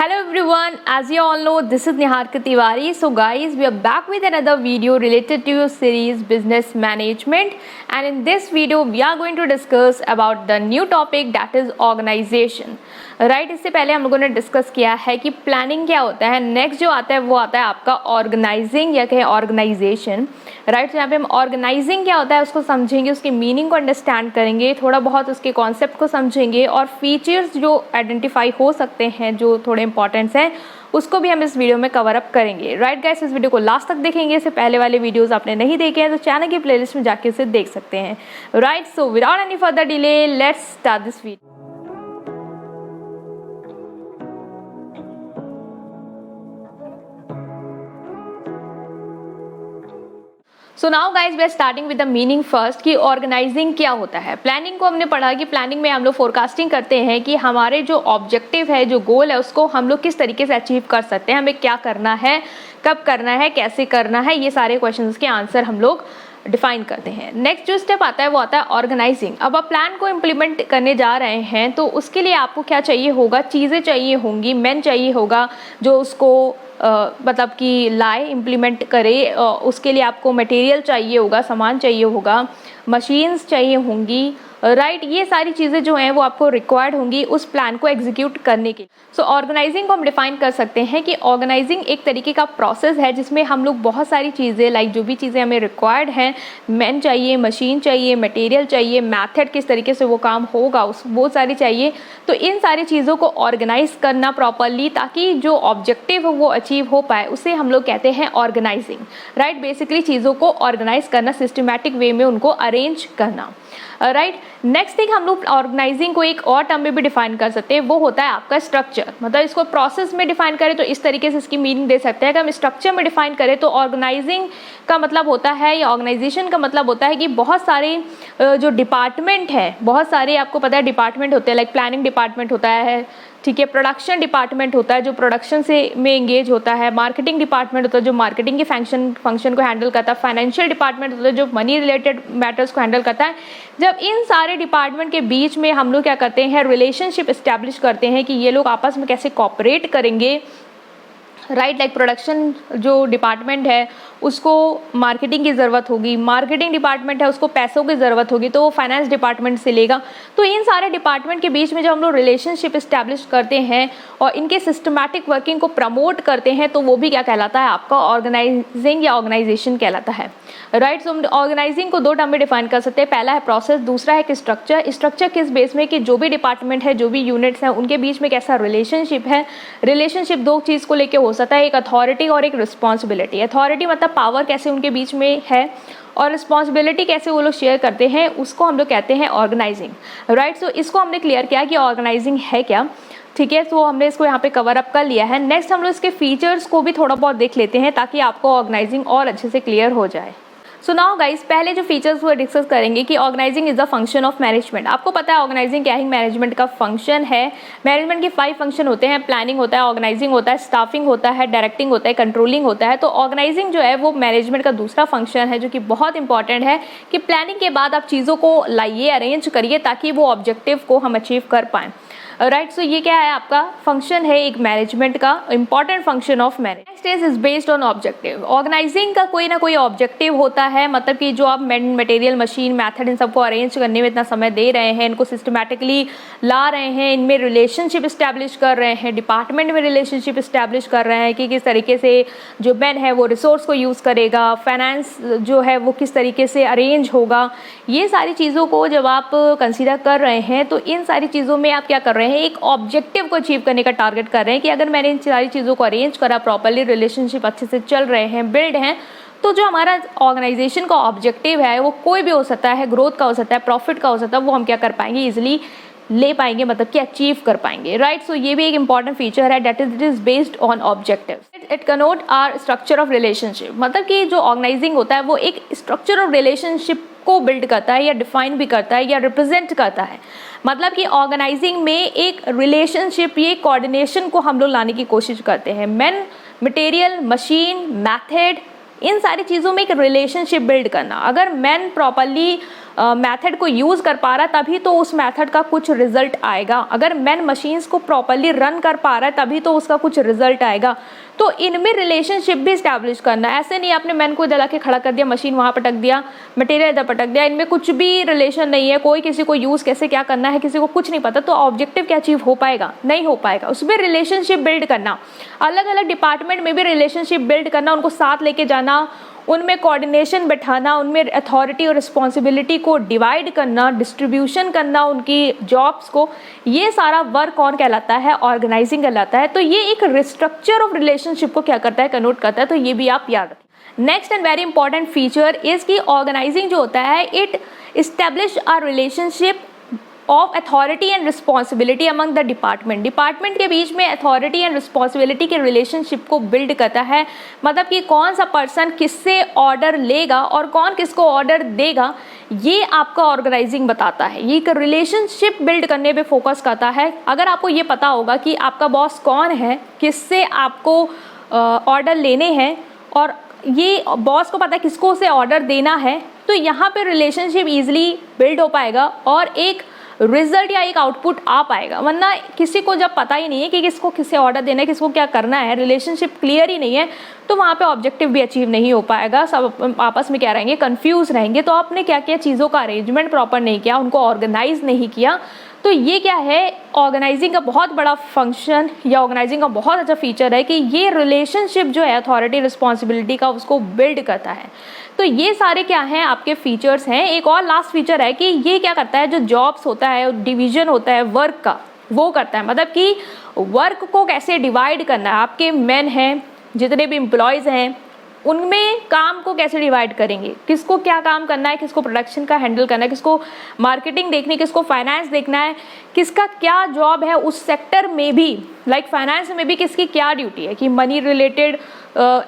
Hello everyone, as you all know, this is Niharika Tiwari. So guys, we are back with another video related to your series Business Management, and in this video we are going to discuss about the new topic that is organization. Right इससे पहले हम लोगों ने discuss किया है कि planning क्या होता है. नेक्स्ट जो आता है वो आता है आपका ऑर्गेनाइजिंग या कहें ऑर्गेनाइजेशन. राइट, तो यहाँ पे हम ऑर्गेनाइजिंग क्या होता है उसको समझेंगे, उसके मीनिंग को अंडरस्टैंड करेंगे, थोड़ा बहुत उसके कॉन्सेप्ट को समझेंगे और फीचर्स जो आइडेंटिफाई हो सकते हैं जो थोड़े इंपॉर्टेंट्स हैं उसको भी हम इस वीडियो में कवर अप करेंगे. राइट गाइस, इस वीडियो को लास्ट तक देखेंगे. इससे पहले वाले वीडियोस आपने नहीं देखे हैं तो चैनल की प्लेलिस्ट में जाके उसे देख सकते हैं. Right, so without any further delay let's start this video. So now guys we are starting with the meaning first कि ऑर्गेनाइजिंग क्या होता है. प्लानिंग को हमने पढ़ा कि प्लानिंग में हम लोग फोरकास्टिंग करते हैं कि हमारे जो ऑब्जेक्टिव है, जो गोल है, उसको हम लोग किस तरीके से अचीव कर सकते हैं, हमें क्या करना है, कब करना है, कैसे करना है, ये सारे क्वेश्चंस के आंसर हम लोग डिफाइन करते हैं. नेक्स्ट जो स्टेप आता है वो आता है ऑर्गेनाइजिंग. अब आप प्लान को इम्प्लीमेंट करने जा रहे हैं तो उसके लिए आपको क्या चाहिए होगा, चीज़ें चाहिए होंगी, मैन चाहिए होगा जो उसको मतलब कि लाए इम्प्लीमेंट करे. उसके लिए आपको मटेरियल चाहिए होगा, सामान चाहिए होगा, मशीन्स चाहिए होंगी. राइट, ये सारी चीज़ें जो हैं वो आपको रिक्वायर्ड होंगी उस प्लान को एग्जीक्यूट करने के लिए. सो ऑर्गेनाइजिंग को हम डिफाइन कर सकते हैं कि ऑर्गेनाइजिंग एक तरीके का प्रोसेस है जिसमें हम लोग बहुत सारी चीज़ें लाइक जो भी चीज़ें हमें रिक्वायर्ड हैं, मैन चाहिए, मशीन चाहिए, मटेरियल चाहिए, मैथड किस तरीके से वो काम होगा उस वो सारी चाहिए. तो इन सारी चीज़ों को ऑर्गेनाइज करना प्रॉपरली ताकि जो ऑब्जेक्टिव वो अचीव हो पाए उसे हम लोग कहते हैं ऑर्गेनाइजिंग. राइट, बेसिकली चीज़ों को ऑर्गेनाइज करना, सिस्टमैटिक वे में उनको अरेंज करना. राइट, नेक्स्ट थिंग हम लोग ऑर्गेनाइजिंग को एक और टर्म में भी डिफाइन कर सकते हैं, वो होता है आपका स्ट्रक्चर. मतलब इसको प्रोसेस में डिफाइन करें तो इस तरीके से इसकी मीनिंग दे सकते हैं. अगर हम स्ट्रक्चर में डिफाइन करें तो ऑर्गेनाइजिंग का मतलब होता है या ऑर्गेनाइजेशन का मतलब होता है कि बहुत सारे जो डिपार्टमेंट है, बहुत सारे आपको पता है डिपार्टमेंट होते हैं. लाइक प्लानिंग डिपार्टमेंट होता है, ठीक है, प्रोडक्शन डिपार्टमेंट होता है जो प्रोडक्शन से में एंगेज होता है, मार्केटिंग डिपार्टमेंट होता है जो मार्केटिंग के फंक्शन को हैंडल करता है, फाइनेंशियल डिपार्टमेंट होता है जो मनी रिलेटेड मैटर्स को हैंडल करता है. जब इन सारे डिपार्टमेंट के बीच में हम लोग क्या करते हैं, रिलेशनशिप इस्टेब्लिश करते हैं कि ये लोग आपस में कैसे कोऑपरेट करेंगे. राइट, लाइक प्रोडक्शन जो डिपार्टमेंट है उसको मार्केटिंग की ज़रूरत होगी, मार्केटिंग डिपार्टमेंट है उसको पैसों की ज़रूरत होगी तो वो फाइनेंस डिपार्टमेंट से लेगा. तो इन सारे डिपार्टमेंट के बीच में जब हम लोग रिलेशनशिप इस्टेब्लिश करते हैं और इनके सिस्टमैटिक वर्किंग को प्रमोट करते हैं तो वो भी क्या कहलाता है, आपका ऑर्गेनाइजिंग या ऑर्गेनाइजेशन कहलाता है. राइट, सो हम ऑर्गेनाइजिंग को दो टर्म में डिफाइन कर सकते हैं. पहला है प्रोसेस, दूसरा है कि स्ट्रक्चर. स्ट्रक्चर किस बेस में कि जो भी डिपार्टमेंट है, जो भी यूनिट्स हैं उनके बीच में कैसा रिलेशनशिप है. रिलेशनशिप दो चीज़ को लेकर हो सकता है, एक अथॉरिटी और एक रिस्पॉन्सिबिलिटी. अथॉरिटी मतलब पावर कैसे उनके बीच में है और रिस्पॉन्सिबिलिटी कैसे वो लोग शेयर करते हैं, उसको हम लोग कहते हैं ऑर्गेनाइजिंग. राइट, सो इसको हमने क्लियर किया कि ऑर्गेनाइजिंग है क्या. ठीक है, तो हमने इसको यहाँ पे कवर अप कर लिया है. नेक्स्ट हम लोग इसके फीचर्स को भी थोड़ा बहुत देख लेते हैं ताकि आपको ऑर्गेनाइजिंग और अच्छे से क्लियर हो जाए. सो नाउ गाइस, पहले जो फीचर्स वो डिस्कस करेंगे कि organising is the function of management. आपको पता है ऑर्गेनाइजिंग क्या है, मैनेजमेंट का फंक्शन है. मैनेजमेंट के 5 फंक्शन होते हैं, प्लानिंग होता है, ऑर्गेनाइजिंग होता है, स्टाफिंग होता है, डायरेक्टिंग होता है, कंट्रोलिंग होता है. तो ऑर्गेनाइजिंग जो है वो मैनेजमेंट का दूसरा फंक्शन है जो कि बहुत इंपॉर्टेंट है कि प्लानिंग के बाद आप चीज़ों को लाइए, अरेंज करिए ताकि वो ऑब्जेक्टिव को हम अचीव कर पाएँ. राइट, सो ये क्या है, आपका फंक्शन है एक मैनेजमेंट का, important function of management. Next is based on objective. Organising का कोई ना कोई ऑब्जेक्टिव होता है, मतलब कि जो आप मटेरियल, मशीन, मैथड इन सबको अरेंज करने में इतना समय दे रहे हैं, इनको सिस्टमैटिकली ला रहे हैं, इनमें रिलेशनशिप इस्टेब्लिश कर रहे हैं, डिपार्टमेंट में रिलेशनशिप इस्टेब्लिश कर रहे हैं कि किस तरीके से जो मैन है वो रिसोर्स को यूज़ करेगा, फाइनेंस जो है वो किस तरीके से अरेंज होगा. ये सारी चीज़ों को जब आप कंसिडर कर रहे हैं तो इन सारी चीज़ों में आप क्या कर रहे हैं, एक ऑब्जेक्टिव को अचीव करने का टारगेट कर रहे हैं कि अगर मैंने इन सारी चीज़ों को अरेंज करा प्रॉपर्ली, रिलेशनशिप अच्छे से चल रहे हैं, बिल्ड हैं, तो जो हमारा ऑर्गेनाइजेशन का ऑब्जेक्टिव है वो कोई भी हो सकता है, ग्रोथ का हो सकता है, प्रॉफिट का हो सकता है, वो हम क्या कर पाएंगे, इजिली ले पाएंगे, मतलब कि अचीव कर पाएंगे. राइट, सो ये भी एक इंपॉर्टेंट फीचर है, that is it is based on objective. It connote are structure of relationship. मतलब कि जो ऑर्गेनाइजिंग होता है वो एक स्ट्रक्चर ऑफ रिलेशनशिप को बिल्ड करता है या डिफाइन भी करता है या रिप्रेजेंट करता है. मतलब कि ऑर्गेनाइजिंग में एक रिलेशनशिप, ये कोऑर्डिनेशन को हम लोग लाने की कोशिश करते हैं. मैन, मटेरियल, मशीन, मैथड, इन सारी चीज़ों में एक रिलेशनशिप बिल्ड करना. अगर मैन प्रॉपरली मेथड को यूज़ कर पा रहा है तभी तो उस मेथड का कुछ रिजल्ट आएगा। अगर मैन मशीन्स को प्रॉपरली रन कर पा रहा है तभी तो उसका कुछ रिजल्ट आएगा। तो इनमें रिलेशनशिप भी इस्टेब्लिश करना है। ऐसे नहीं आपने मैन को इधर लाके खड़ा कर दिया, मशीन वहाँ पटक दिया, मटेरियल इधर पटक दिया, इनमें कुछ भी रिलेशन नहीं है, कोई किसी को यूज़ कैसे क्या करना है किसी को कुछ नहीं पता, तो ऑब्जेक्टिव क्या अचीव हो पाएगा? नहीं हो पाएगा। उसमें रिलेशनशिप बिल्ड करना, अलग अलग डिपार्टमेंट में भी रिलेशनशिप बिल्ड करना, उनको साथ लेके जाना, उनमें कोऑर्डिनेशन बैठाना, उनमें अथॉरिटी और रिस्पॉन्सिबिलिटी को डिवाइड करना, डिस्ट्रीब्यूशन करना उनकी जॉब्स को, ये सारा वर्क कौन कहलाता है? ऑर्गेनाइजिंग कहलाता है। तो ये एक रिस्ट्रक्चर ऑफ रिलेशनशिप को क्या करता है? कनोट करता है। तो ये भी आप याद रखें। Next and very important feature is कि ऑर्गेनाइजिंग जो होता है it establish a relationship of authority and responsibility among the department. Department के बीच में अथॉरिटी एंड रिस्पॉन्सिबिलिटी के रिलेशनशिप को बिल्ड करता है। मतलब कि कौन सा पर्सन किससे ऑर्डर लेगा और कौन किसको ऑर्डर देगा, ये आपका ऑर्गेनाइजिंग बताता है। ये एक रिलेशनशिप बिल्ड करने पे फोकस करता है। अगर आपको ये पता होगा कि आपका बॉस कौन है, किससे आपको ऑर्डर लेने हैं और ये बॉस को पता है किसको से ऑर्डर देना है, तो यहाँ पे रिलेशनशिप ईजिली बिल्ड हो पाएगा और एक रिजल्ट या एक आउटपुट आ पाएगा। वरना किसी को जब पता ही नहीं है कि किसको किससे ऑर्डर देना है, किसको क्या करना है, रिलेशनशिप क्लियर ही नहीं है, तो वहाँ पे ऑब्जेक्टिव भी अचीव नहीं हो पाएगा। सब आपस में क्या रहेंगे? कंफ्यूज रहेंगे। तो आपने क्या किया? चीज़ों का अरेंजमेंट प्रॉपर नहीं किया, उनको ऑर्गेनाइज नहीं किया। तो ये क्या है? ऑर्गेनाइजिंग का बहुत बड़ा फंक्शन या ऑर्गेनाइजिंग का बहुत अच्छा फीचर है कि ये रिलेशनशिप जो है अथॉरिटी रिस्पॉन्सिबिलिटी का उसको बिल्ड करता है। तो ये सारे क्या हैं? आपके फीचर्स हैं। एक और लास्ट फीचर है कि ये क्या करता है? जो जॉब्स होता है, डिवीजन होता है वर्क का, वो करता है। मतलब कि वर्क को कैसे डिवाइड करना है। आपके मैन हैं, जितने भी एम्प्लॉयज़ हैं, उनमें काम को कैसे डिवाइड करेंगे, किसको क्या काम करना है, किसको प्रोडक्शन का हैंडल करना है, किसको मार्केटिंग देखनी है, किसको फाइनेंस देखना है, किसका क्या जॉब है उस सेक्टर में भी। लाइक फाइनेंस में भी किसकी क्या ड्यूटी है कि मनी रिलेटेड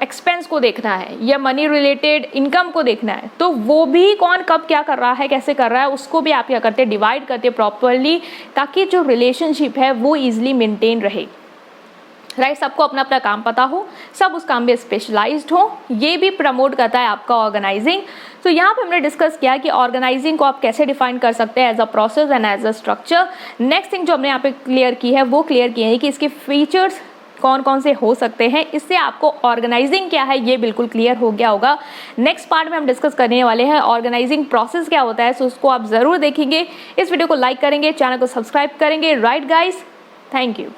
एक्सपेंस को देखना है या मनी रिलेटेड इनकम को देखना है, तो वो भी कौन कब क्या कर रहा है, कैसे कर रहा है, उसको भी आप क्या करते हैं? डिवाइड करते हैं प्रॉपरली, ताकि जो रिलेशनशिप है वो ईजिली मेंटेन रहे। राइट, सबको अपना अपना काम पता हो, सब उस काम में स्पेशलाइज्ड हो, ये भी प्रमोट करता है आपका ऑर्गेनाइजिंग। तो यहाँ पे हमने डिस्कस किया कि ऑर्गेनाइजिंग को आप कैसे डिफाइन कर सकते हैं as a process and as a structure. Next thing जो हमने यहाँ पे क्लियर की है वो क्लियर की है कि इसके फीचर्स कौन कौन से हो सकते हैं। इससे आपको ऑर्गेनाइजिंग क्या है ये बिल्कुल क्लियर हो गया होगा। नेक्स्ट पार्ट में हम डिस्कस करने वाले हैं ऑर्गेनाइजिंग प्रोसेस क्या होता है, सो उसको आप ज़रूर देखेंगे। इस वीडियो को लाइक करेंगे, चैनल को सब्सक्राइब करेंगे। Right guys, thank you.